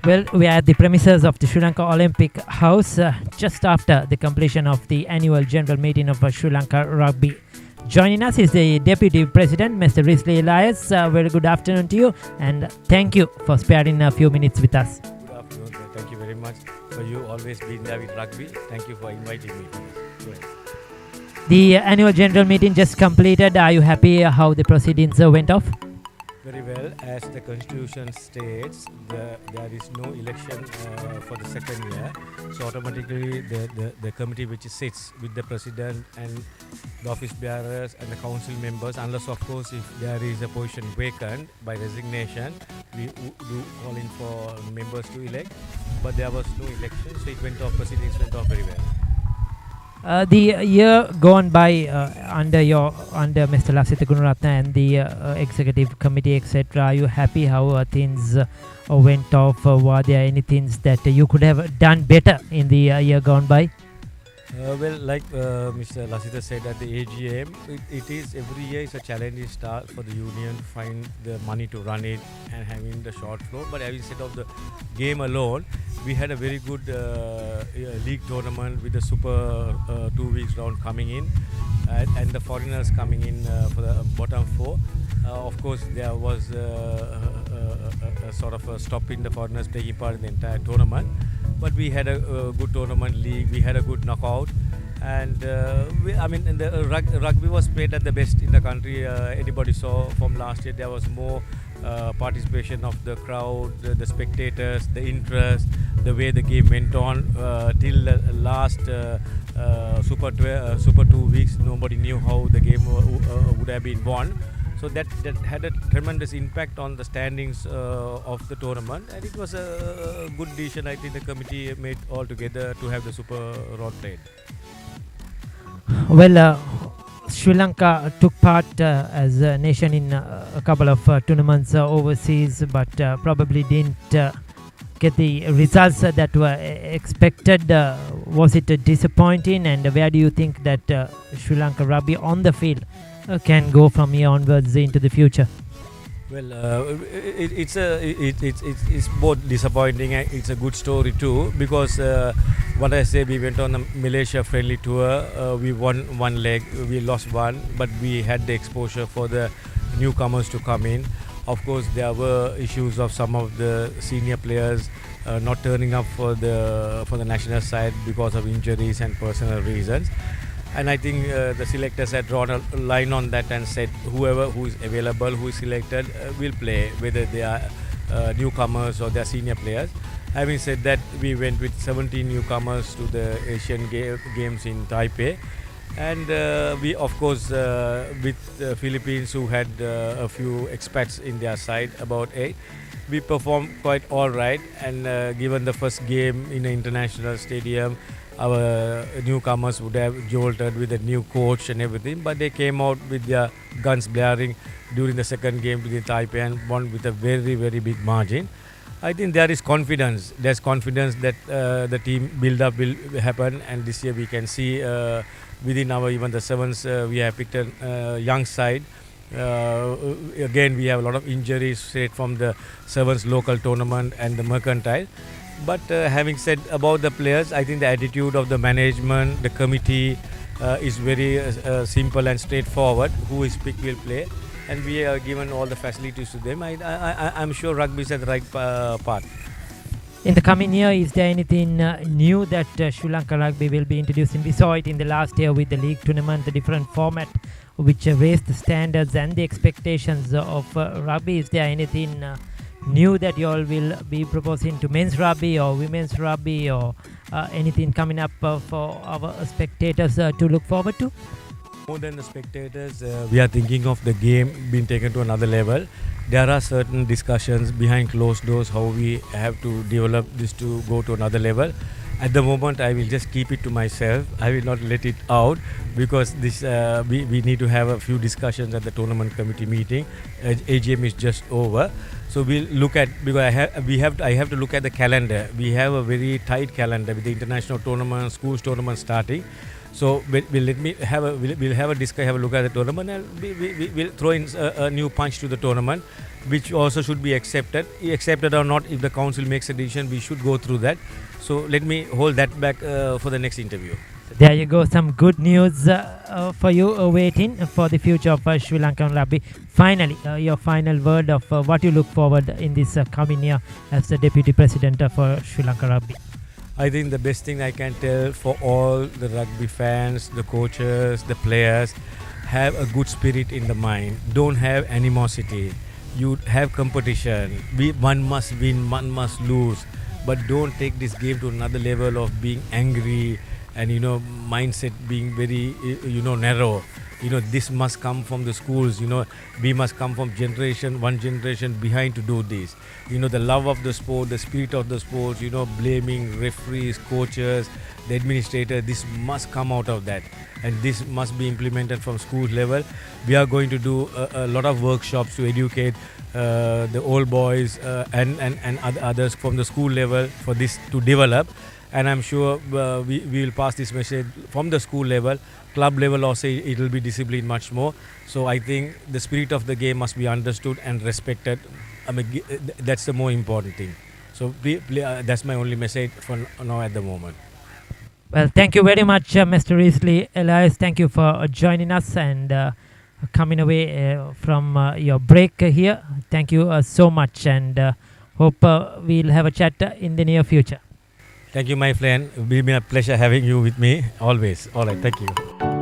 Well, we are at the premises of the Sri Lanka Olympic House just after the completion of the annual general meeting of Sri Lanka Rugby. Joining us is the Deputy President, Mr. Rizly Illyas. Very good afternoon to you, and thank you for sparing a few minutes with us. Good afternoon, sir. Thank you very much for you always being there with rugby. Thank you for inviting me. The annual general meeting just completed. Are you happy how the proceedings went off? Very well. As the constitution states, there is no election for the second year. So automatically the committee which sits with the president and the office bearers and the council members, unless of course if there is a position vacant by resignation, we do call in for members to elect. But there was no election, so it went off, proceedings went off very well. The year gone by under Mr. Lasitha Gunaratne and the executive committee, etc. Are you happy how things went off? Were there any things that you could have done better in the year gone by? Well, like Mr. Lasitha said at the AGM, it is every year is a challenging start for the union to find the money to run it and having the short flow. But having said of the game alone, we had a very good league tournament with the super 2 weeks round coming in and the foreigners coming in for the bottom four. Of course, there was a sort of a stop in the foreigners taking part in the entire tournament. But we had a good tournament league, we had a good knockout, and the rugby was played at the best in the country. Anybody saw from last year there was more participation of the crowd, the spectators, the interest, the way the game went on till the last super 2 weeks. Nobody knew how the game would have been won. So that had a tremendous impact on the standings of the tournament, and it was a good decision I think the committee made all together to have the super round played. Well, Sri Lanka took part as a nation in a couple of tournaments overseas, but probably didn't get the results that were expected. Was it disappointing, and where do you think that Sri Lanka Rugby on the field can go from here onwards into the future? Well, it's both disappointing and it's a good story too, because what I say, we went on a Malaysia friendly tour. We won one leg, we lost one, but we had the exposure for the newcomers to come in. Of course, there were issues of some of the senior players not turning up for the national side because of injuries and personal reasons. And I think the selectors had drawn a line on that and said whoever who is available, who is selected, will play, whether they are newcomers or they are senior players. Having said that, we went with 17 newcomers to the Asian Games in Taipei. And we, of course, with the Philippines, who had a few expats in their side, about 8, we performed quite all right. And given the first game in an international stadium, our newcomers would have jolted with a new coach and everything, but they came out with their guns blaring during the second game to the Taipei and won with a very, very big margin. I think there is confidence. There's confidence that the team build-up will happen, and this year we can see within our even the sevens we have picked a young side. Again, we have a lot of injuries straight from the sevens local tournament and the mercantile. But having said about the players, I think the attitude of the management, the committee is very simple and straightforward. Who is picked will play, and we are given all the facilities to them. I'm sure rugby is at the right path. In the coming year, is there anything new that Sri Lanka Rugby will be introducing? We saw it in the last year with the league tournament, the different format which raised the standards and the expectations of rugby. Is there anything new that you all will be proposing to men's rugby or women's rugby, or anything coming up for our spectators to look forward to? More than the spectators, we are thinking of the game being taken to another level. There are certain discussions behind closed doors how we have to develop this to go to another level. At the moment, I will just keep it to myself. I will not let it out, because this we need to have a few discussions at the tournament committee meeting. AGM is just over, so we'll look at, because I have to look at the calendar. We have a very tight calendar with the international tournament, schools tournament starting. So let me have a we'll have a discuss, have a look at the tournament, and we'll throw in a new punch to the tournament, which also should be accepted or not. If the council makes a decision, we should go through that. So let me hold that back for the next interview. There you go, some good news for you waiting for the future of Sri Lankan rugby. Finally, your final word of what you look forward in this coming year as the Deputy President for Sri Lanka Rugby. I think the best thing I can tell for all the rugby fans, the coaches, the players, have a good spirit in the mind. Don't have animosity. You have competition. One must win, one must lose. But don't take this game to another level of being angry and mindset being very narrow. This must come from the schools. We must come from one generation behind to do this. The love of the sport, the spirit of the sport, blaming referees, coaches, the administrator, this must come out of that, and this must be implemented from school level. We are going to do a lot of workshops to educate the old boys and others from the school level for this to develop. And I'm sure we will pass this message from the school level. Club level also, it will be disciplined much more. So I think the spirit of the game must be understood and respected. That's the more important thing. So that's my only message for now at the moment. Well, thank you very much, Mr. Rizly. Illyas, thank you for joining us and coming away from your break here. Thank you so much, and hope we'll have a chat in the near future. Thank you, my friend. It's been a pleasure having you with me always. All right, thank you.